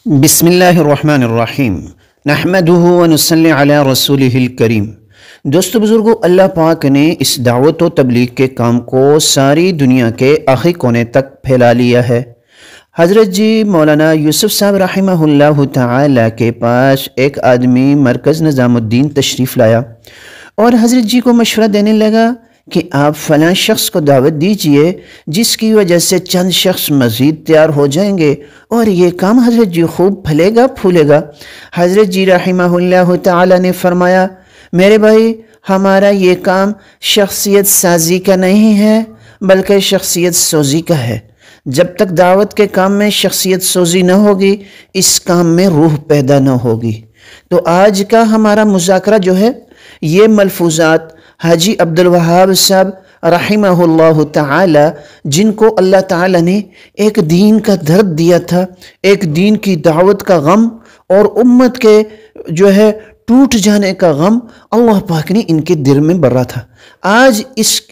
بسم اللہ الرحمن الرحیم نحمدہ ونصلی علی رسولہ الکریم۔ دوستو بزرگو، اللہ پاک نے اس دعوت و تبلیغ کے کام کو ساری دنیا کے آخری کونے تک پھیلا لیا ہے۔ حضرت جی مولانا یوسف صاحب رحمہ اللہ تعالی کے پاس ایک آدمی مرکز نظام الدین تشریف لایا اور حضرت جی کو مشورہ دینے لگا کہ آپ فلاں شخص کو دعوت دیجئے جس کی وجہ سے چند شخص مزید تیار ہو جائیں گے اور یہ کام حضرت جی خوب پھلے گا پھولے گا۔ حضرت جی رحمہ اللہ تعالی نے فرمایا، میرے بھائی، ہمارا یہ کام شخصیت سازی کا نہیں ہے بلکہ شخصیت سوزی کا ہے۔ جب تک دعوت کے کام میں شخصیت سوزی نہ ہوگی، اس کام میں روح پیدا نہ ہوگی۔ تو آج کا ہمارا مذاکرہ جو ہے، یہ ملفوظات حاجی عبدالوہاب صاحب رحمہ اللہ تعالی، جن کو اللہ تعالی نے ایک دین کا درد دیا تھا، ایک دین کی دعوت کا غم اور امت کے جو ہے ٹوٹ جانے کا غم اللہ پاک نے ان کے دل میں بھرا تھا۔ آج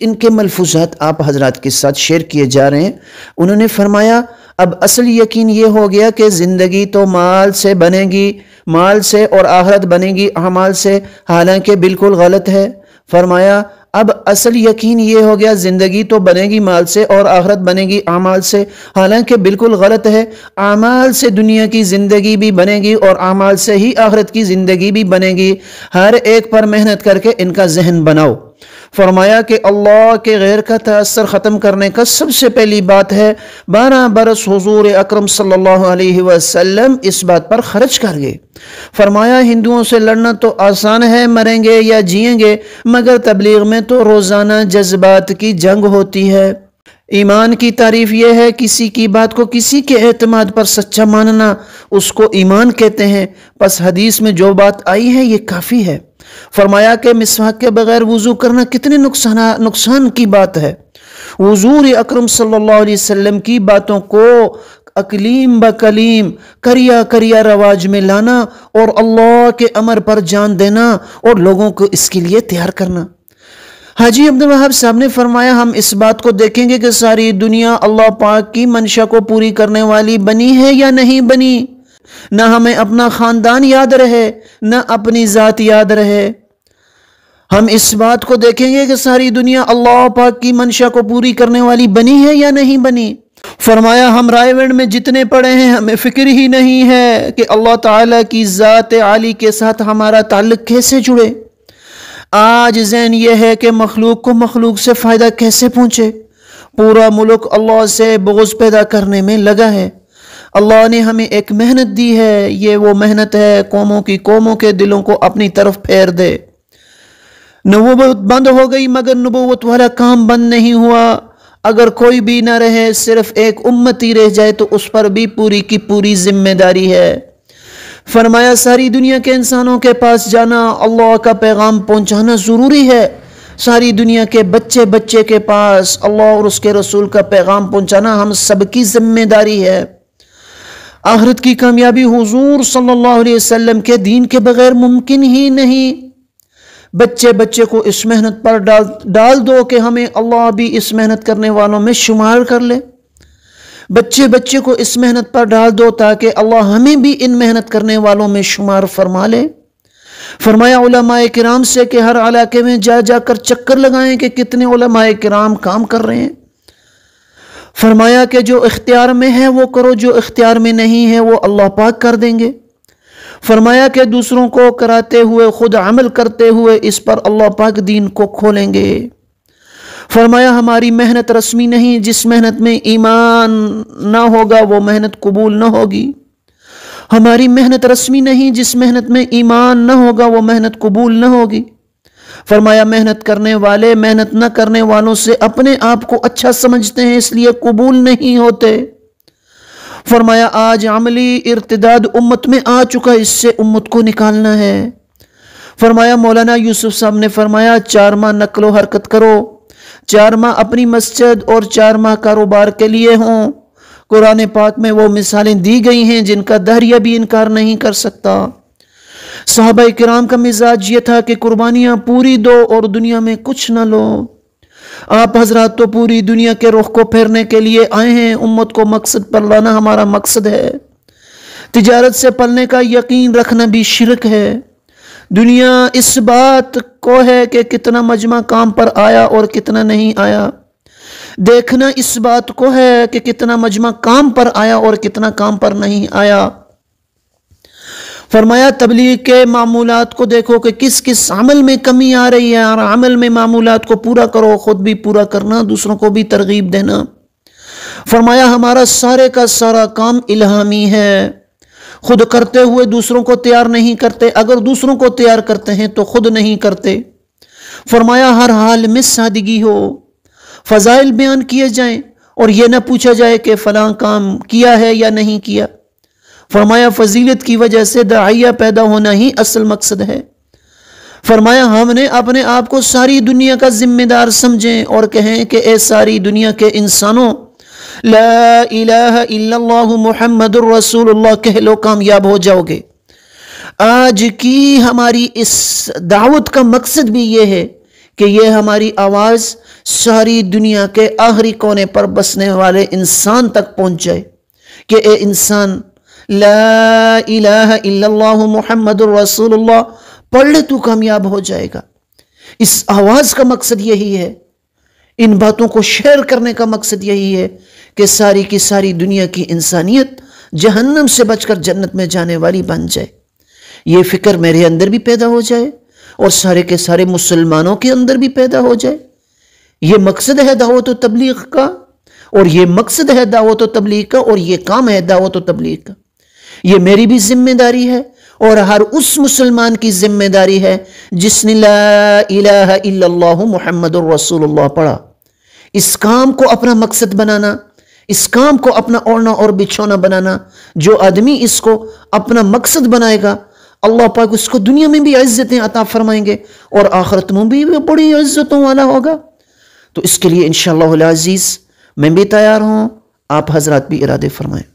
ان کے ملفوظات آپ حضرات کے ساتھ شیئر کیے جا رہے ہیں۔ انہوں نے فرمایا، اب اصل یقین یہ ہو گیا کہ زندگی تو مال سے بنے گی، مال سے، اور آخرت بنے گی اعمال سے، حالانکہ بالکل غلط ہے۔ فرمایا، اب اصل یقین یہ ہو گیا زندگی تو بنے گی مال سے اور آخرت بنے گی اعمال سے، حالانکہ بالکل غلط ہے۔ اعمال سے دنیا کی زندگی بھی بنے گی اور اعمال سے ہی آخرت کی زندگی بھی بنے گی۔ ہر ایک پر محنت کر کے ان کا ذہن بناؤ۔ فرمایا کہ اللہ کے غیر کا تاثر ختم کرنے کا سب سے پہلی بات ہے 12 برس حضور اکرم صلی اللہ علیہ وسلم اس بات پر خرچ کر گئے۔ فرمایا، ہندوؤں سے لڑنا تو آسان ہے، مریں گے یا جئیں گے، مگر تبلیغ میں تو روزانہ جذبات کی جنگ ہوتی ہے۔ ایمان کی تعریف یہ ہے کسی کی بات کو کسی کے اعتماد پر سچا ماننا، اس کو ایمان کہتے ہیں۔ پس حدیث میں جو بات آئی ہے یہ کافی ہے۔ فرمایا کہ مسواک کے بغیر وضو کرنا کتنے نقصان کی بات ہے۔ حضور اکرم صلی اللہ علیہ وسلم کی باتوں کو اکلیم بکلیم، کریا کریا رواج میں لانا اور اللہ کے امر پر جان دینا اور لوگوں کو اس کے لیے تیار کرنا۔ حاجی عبدالوہاب صاحب نے فرمایا، ہم اس بات کو دیکھیں گے کہ ساری دنیا اللہ پاک کی منشا کو پوری کرنے والی بنی ہے یا نہیں بنی۔ نہ ہمیں اپنا خاندان یاد رہے، نہ اپنی ذات یاد رہے۔ ہم اس بات کو دیکھیں گے کہ ساری دنیا اللہ پاک کی منشا کو پوری کرنے والی بنی ہے یا نہیں بنی۔ فرمایا، ہم رائے ونڈ میں جتنے پڑھے ہیں ہمیں فکر ہی نہیں ہے کہ اللہ تعالیٰ کی ذات عالی کے ساتھ ہمارا تعلق کیسے جڑے۔ آج ذہن یہ ہے کہ مخلوق کو مخلوق سے فائدہ کیسے پہنچے۔ پورا ملک اللہ سے بغض پیدا کرنے میں لگا ہے۔ اللہ نے ہمیں ایک محنت دی ہے، یہ وہ محنت ہے قوموں کے دلوں کو اپنی طرف پھیر دے۔ نبوت بند ہو گئی مگر نبوت والا کام بند نہیں ہوا۔ اگر کوئی بھی نہ رہے، صرف ایک امتی رہ جائے تو اس پر بھی پوری کی پوری ذمہ داری ہے۔ فرمایا، ساری دنیا کے انسانوں کے پاس جانا، اللہ کا پیغام پہنچانا ضروری ہے۔ ساری دنیا کے بچے کے پاس اللہ اور اس کے رسول کا پیغام پہنچانا ہم سب کی ذمہ داری ہے۔ آخرت کی کامیابی حضور صلی اللہ علیہ وسلم کے دین کے بغیر ممکن ہی نہیں۔ بچے کو اس محنت پر ڈال دو کہ ہمیں اللہ بھی اس محنت کرنے والوں میں شمار کر لے۔ بچے کو اس محنت پر ڈال دو تاکہ اللہ ہمیں بھی ان محنت کرنے والوں میں شمار فرما لے۔ فرمایا علماء کرام سے کہ ہر علاقے میں جا کر چکر لگائیں کہ کتنے علماء کرام کام کر رہے ہیں۔ فرمایا کہ جو اختیار میں ہے وہ کرو، جو اختیار میں نہیں ہے وہ اللہ پاک کر دیں گے۔ فرمایا کہ دوسروں کو کراتے ہوئے خود عمل کرتے ہوئے اس پر اللہ پاک دین کو کھولیں گے۔ فرمایا، ہماری محنت رسمی نہیں، جس محنت میں ایمان نہ ہوگا وہ محنت قبول نہ ہوگی۔ ہماری محنت رسمی نہیں، جس محنت میں ایمان نہ ہوگا وہ محنت قبول نہ ہوگی۔ فرمایا، محنت کرنے والے محنت نہ کرنے والوں سے اپنے آپ کو اچھا سمجھتے ہیں، اس لیے قبول نہیں ہوتے۔ فرمایا، آج عملی ارتداد امت میں آ چکا، اس سے امت کو نکالنا ہے۔ فرمایا، مولانا یوسف صاحب نے فرمایا، 4 ماہ نقل و حرکت کرو، 4 ماہ اپنی مسجد اور 4 ماہ کاروبار کے لیے ہوں۔ قرآن پاک میں وہ مثالیں دی گئی ہیں جن کا دہریہ بھی انکار نہیں کر سکتا۔ صحابہ کرام کا مزاج یہ تھا کہ قربانیاں پوری دو اور دنیا میں کچھ نہ لو۔ آپ حضرات تو پوری دنیا کے رخ کو پھیرنے کے لیے آئے ہیں، امت کو مقصد پر لانا ہمارا مقصد ہے۔ تجارت سے پلنے کا یقین رکھنا بھی شرک ہے۔ دنیا اس بات کو ہے کہ کتنا مجمع کام پر آیا اور کتنا نہیں آیا، دیکھنا اس بات کو ہے کہ کتنا مجمع کام پر آیا اور کتنا کام پر نہیں آیا۔ فرمایا تبلیغ کے معمولات کو دیکھو کہ کس کس عمل میں کمی آ رہی ہے، اور عمل میں معمولات کو پورا کرو، خود بھی پورا کرنا، دوسروں کو بھی ترغیب دینا۔ فرمایا ہمارا سارے کا سارا کام الہامی ہے، خود کرتے ہوئے دوسروں کو تیار نہیں کرتے، اگر دوسروں کو تیار کرتے ہیں تو خود نہیں کرتے۔ فرمایا ہر حال میں سادگی ہو، فضائل بیان کیے جائیں اور یہ نہ پوچھا جائے کہ فلاں کام کیا ہے یا نہیں کیا۔ فرمایا فضیلت کی وجہ سے داعیہ پیدا ہونا ہی اصل مقصد ہے۔ فرمایا ہم نے اپنے آپ کو ساری دنیا کا ذمہ دار سمجھیں اور کہیں کہ اے ساری دنیا کے انسانوں، لا الہ الا اللہ محمد الرسول اللہ کہہ لو، کامیاب ہو جاؤ گے۔ آج کی ہماری اس دعوت کا مقصد بھی یہ ہے کہ یہ ہماری آواز ساری دنیا کے آخری کونے پر بسنے والے انسان تک پہنچ جائے کہ اے انسان، لا الہ الا اللہ محمد الرسول اللہ پڑھ لے تو کامیاب ہو جائے گا۔ اس آواز کا مقصد یہی ہے، ان باتوں کو شیئر کرنے کا مقصد یہی ہے کہ ساری کی ساری دنیا کی انسانیت جہنم سے بچ کر جنت میں جانے والی بن جائے۔ یہ فکر میرے اندر بھی پیدا ہو جائے اور سارے کے سارے مسلمانوں کے اندر بھی پیدا ہو جائے۔ یہ مقصد ہے دعوت و تبلیغ کا، اور یہ مقصد ہے دعوت و تبلیغ کا، اور یہ کام ہے دعوت و تبلیغ کا۔ یہ میری بھی ذمہ داری ہے اور ہر اس مسلمان کی ذمہ داری ہے جس نے لا الہ الا اللہ محمد الرسول اللہ پڑھا۔ اس کام کو اپنا مقصد بنانا، اس کام کو اپنا اوڑھنا اور بچھونا بنانا، جو آدمی اس کو اپنا مقصد بنائے گا، اللہ پاک اس کو دنیا میں بھی عزتیں عطا فرمائیں گے اور آخرت میں بھی بڑی عزتوں والا ہوگا۔ تو اس کے لیے انشاءاللہ العزیز میں بھی تیار ہوں، آپ حضرات بھی ارادے فرمائیں۔